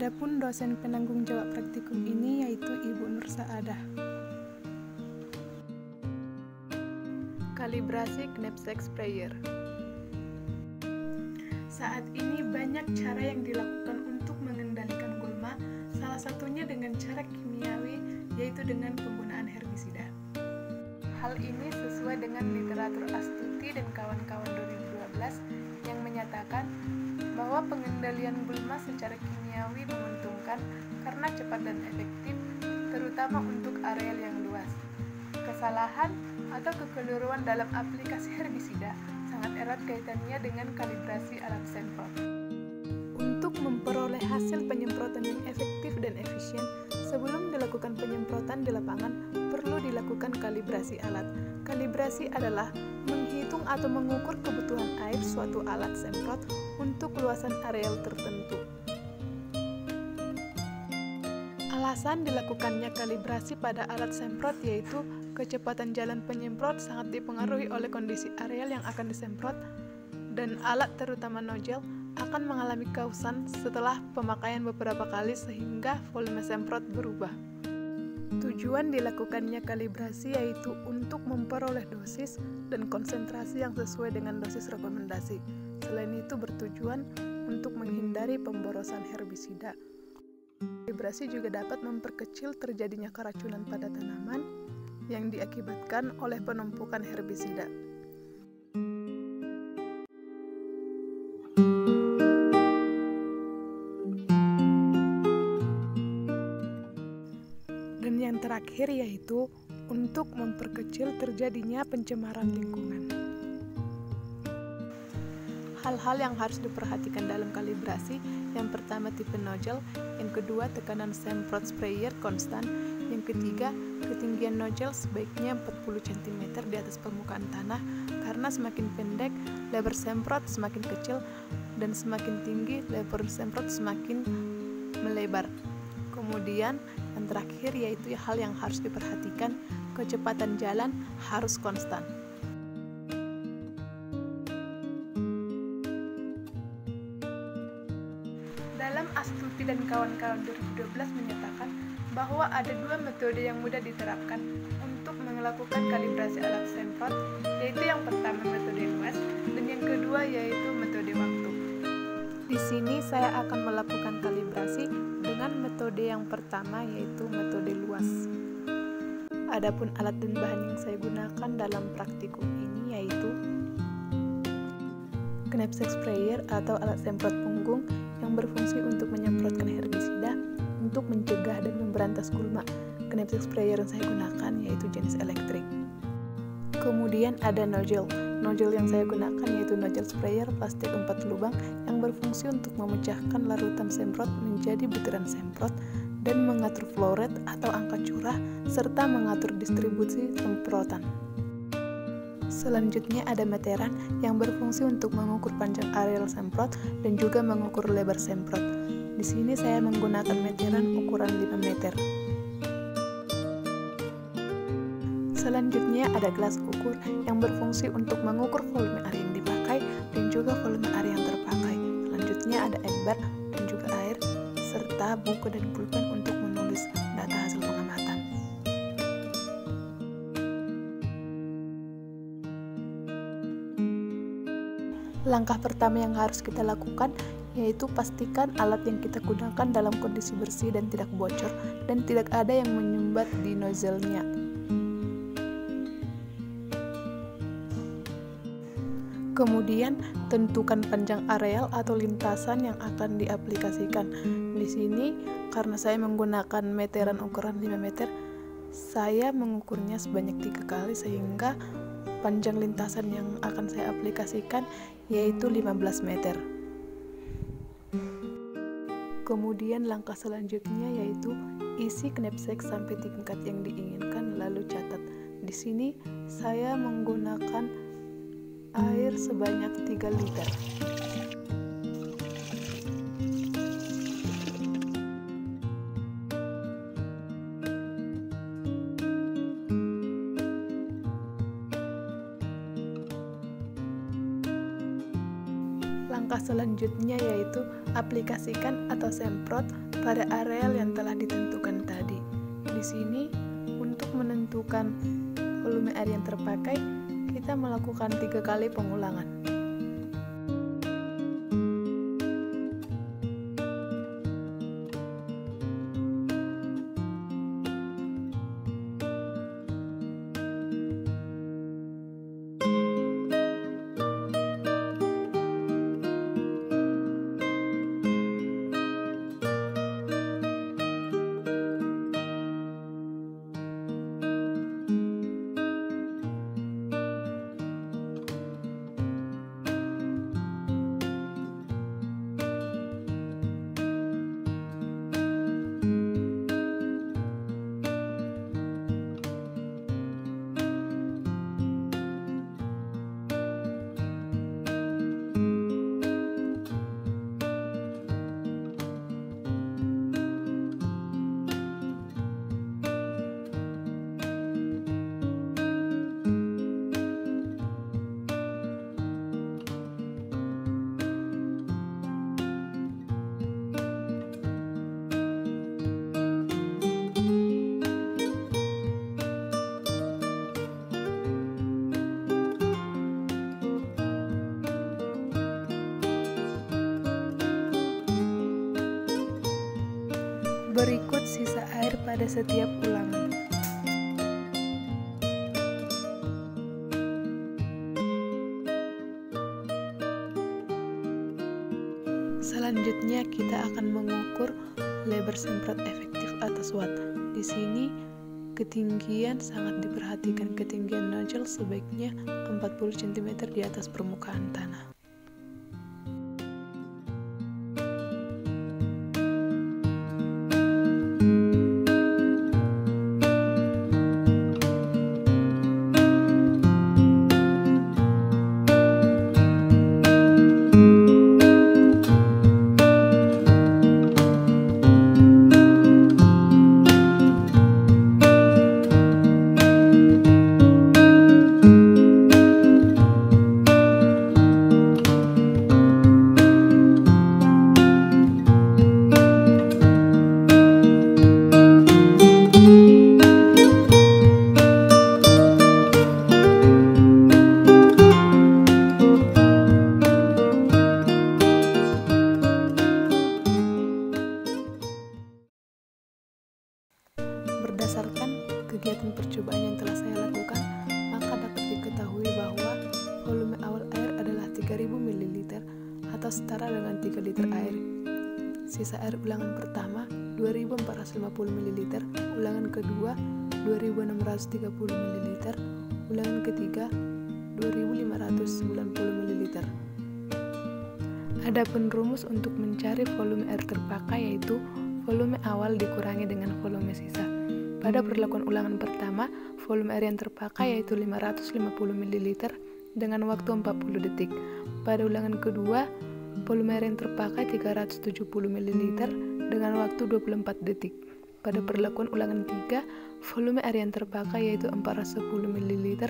Adapun dosen penanggung jawab praktikum ini yaitu Ibu Nur Saadah. Kalibrasi knapsack sprayer. Saat ini banyak cara yang dilakukan untuk mengendalikan gulma, salah satunya dengan cara kimiawi, yaitu dengan penggunaan herbisida. Hal ini sesuai dengan literatur Astuti dan kawan-kawan 2012 yang menyatakan bahwa pengendalian gulma secara kimiawi menguntungkan karena cepat dan efektif, terutama untuk areal yang luas. Kesalahan atau kekeliruan dalam aplikasi herbisida sangat erat kaitannya dengan kalibrasi alat semprot. Untuk memperoleh hasil penyemprotan yang efektif dan efisien, sebelum dilakukan penyemprotan di lapangan, perlu dilakukan kalibrasi alat. Kalibrasi adalah menghitung atau mengukur kebutuhan air suatu alat semprot untuk luasan areal tertentu. Alasan dilakukannya kalibrasi pada alat semprot yaitu kecepatan jalan penyemprot sangat dipengaruhi oleh kondisi areal yang akan disemprot, dan alat terutama nozzle akan mengalami kausan setelah pemakaian beberapa kali sehingga volume semprot berubah. Tujuan dilakukannya kalibrasi yaitu untuk memperoleh dosis dan konsentrasi yang sesuai dengan dosis rekomendasi. Selain itu bertujuan untuk menghindari pemborosan herbisida. Kalibrasi juga dapat memperkecil terjadinya keracunan pada tanaman yang diakibatkan oleh penumpukan herbisida. Dan yang terakhir yaitu untuk memperkecil terjadinya pencemaran lingkungan. Hal-hal yang harus diperhatikan dalam kalibrasi, yang pertama tipe nozzle, yang kedua tekanan semprot sprayer konstan, yang ketiga ketinggian nozzle sebaiknya 40 cm di atas permukaan tanah karena semakin pendek lebar semprot semakin kecil dan semakin tinggi lebar semprot semakin melebar. Kemudian yang terakhir yaitu hal yang harus diperhatikan, kecepatan jalan harus konstan. Dalam Astuti dan kawan-kawan 2012 menyatakan bahwa ada dua metode yang mudah diterapkan untuk melakukan kalibrasi alat semprot, yaitu yang pertama metode luas dan yang kedua yaitu metode waktu. Di sini saya akan melakukan kalibrasi dengan metode yang pertama yaitu metode luas. Adapun alat dan bahan yang saya gunakan dalam praktikum ini yaitu knapsack sprayer atau alat semprot punggung yang berfungsi untuk menyemprotkan herbisida untuk mencegah dan memberantas gulma. Knapsack sprayer yang saya gunakan yaitu jenis elektrik. Kemudian ada nozzle. Nozzle yang saya gunakan yaitu nozzle sprayer plastik 4 lubang yang berfungsi untuk memecahkan larutan semprot menjadi butiran semprot dan mengatur flow rate atau angka curah serta mengatur distribusi semprotan. Selanjutnya ada meteran yang berfungsi untuk mengukur panjang areal semprot dan juga mengukur lebar semprot. Di sini saya menggunakan meteran ukuran 5 meter. Selanjutnya ada gelas ukur yang berfungsi untuk mengukur volume air yang dipakai dan juga volume air yang terpakai. Selanjutnya ada ember dan juga air serta buku dan pulpen untuk menulis data hasil pengamatan. Langkah pertama yang harus kita lakukan yaitu pastikan alat yang kita gunakan dalam kondisi bersih dan tidak bocor dan tidak ada yang menyumbat di nozzle-nya. Kemudian tentukan panjang areal atau lintasan yang akan diaplikasikan. Di sini karena saya menggunakan meteran ukuran 5 meter, saya mengukurnya sebanyak 3 kali sehingga panjang lintasan yang akan saya aplikasikan yaitu 15 meter. Kemudian langkah selanjutnya yaitu isi knapsack sampai tingkat yang diinginkan lalu catat. Di sini saya menggunakan air sebanyak 3 liter. Langkah selanjutnya yaitu aplikasikan atau semprot pada areal yang telah ditentukan tadi. Di sini, untuk menentukan volume air yang terpakai, kita melakukan 3 kali pengulangan. Berikut sisa air pada setiap ulangan. Selanjutnya kita akan mengukur lebar semprot efektif atas watt. Di sini ketinggian sangat diperhatikan. Ketinggian nozzle sebaiknya 40 cm di atas permukaan tanah. Berdasarkan kegiatan percobaan yang telah saya lakukan, maka dapat diketahui bahwa volume awal air adalah 3000 ml atau setara dengan 3 liter air. Sisa air ulangan pertama 2450 ml, ulangan kedua 2630 ml, ulangan ketiga 2590 ml. Adapun rumus untuk mencari volume air terpakai yaitu volume awal dikurangi dengan volume sisa. Pada perlakuan ulangan pertama, volume air yang terpakai yaitu 550 ml dengan waktu 40 detik. Pada ulangan kedua, volume air yang terpakai 370 ml dengan waktu 24 detik. Pada perlakuan ulangan 3, volume air yang terpakai yaitu 410 ml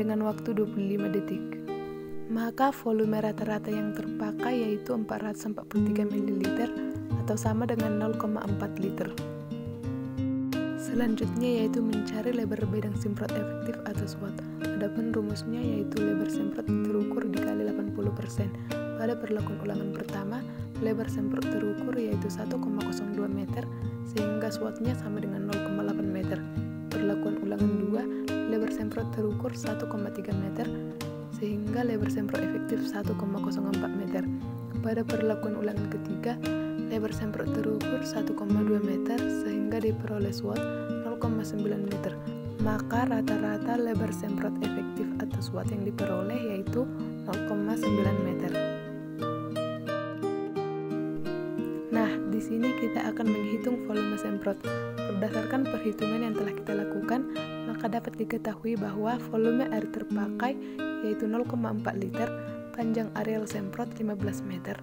dengan waktu 25 detik. Maka volume rata-rata yang terpakai yaitu 443 ml atau sama dengan 0,4 liter. Selanjutnya yaitu mencari lebar bidang semprot efektif atas watt. Adapun rumusnya yaitu lebar semprot terukur dikali 80%. Pada perlakuan ulangan pertama, lebar semprot terukur yaitu 1,02 meter sehingga wattnya sama dengan 0,8 meter. Perlakuan ulangan 2, lebar semprot terukur 1,3 meter sehingga lebar semprot efektif 1,04 meter. Pada perlakuan ulangan ketiga, lebar semprot terukur 1,2 meter sehingga diperoleh watt 0,9 meter. Maka rata-rata lebar semprot efektif atas watt yang diperoleh yaitu 0,9 meter. Nah, di sini kita akan menghitung volume semprot. Berdasarkan perhitungan yang telah kita lakukan, maka dapat diketahui bahwa volume air terpakai yaitu 0,4 liter, panjang areal semprot 15 meter,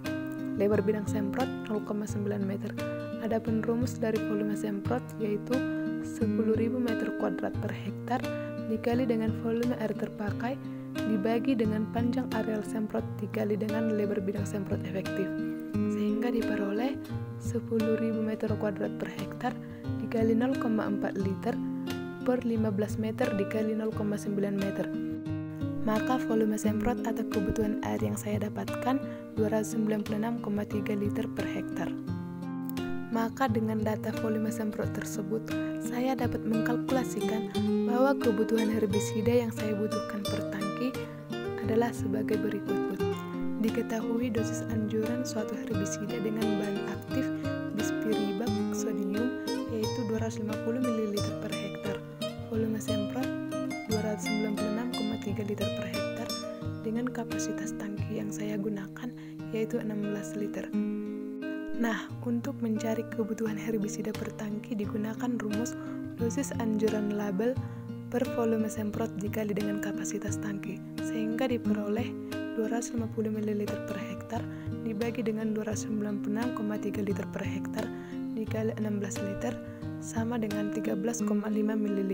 lebar bidang semprot 0,9 meter. Adapun rumus dari volume semprot yaitu 10.000 meter kuadrat per hektar dikali dengan volume air terpakai dibagi dengan panjang areal semprot dikali dengan lebar bidang semprot efektif, sehingga diperoleh 10.000 meter kuadrat per hektar dikali 0,4 liter per 15 meter dikali 0,9 meter. Maka volume semprot atau kebutuhan air yang saya dapatkan 296,3 liter per hektar. Maka dengan data volume semprot tersebut, saya dapat mengkalkulasikan bahwa kebutuhan herbisida yang saya butuhkan per tangki adalah sebagai berikut. Diketahui dosis anjuran suatu herbisida dengan bahan aktif bispiribak sodium yaitu 250 ml per hektar. Volume semprot 296,3 liter per hektar dengan kapasitas tangki yang saya gunakan yaitu 16 liter. Nah, untuk mencari kebutuhan herbisida per tangki digunakan rumus dosis anjuran label per volume semprot dikali dengan kapasitas tangki, sehingga diperoleh 250 ml per hektar dibagi dengan 296,3 liter per hektar dikali 16 liter sama dengan 13,5 ml.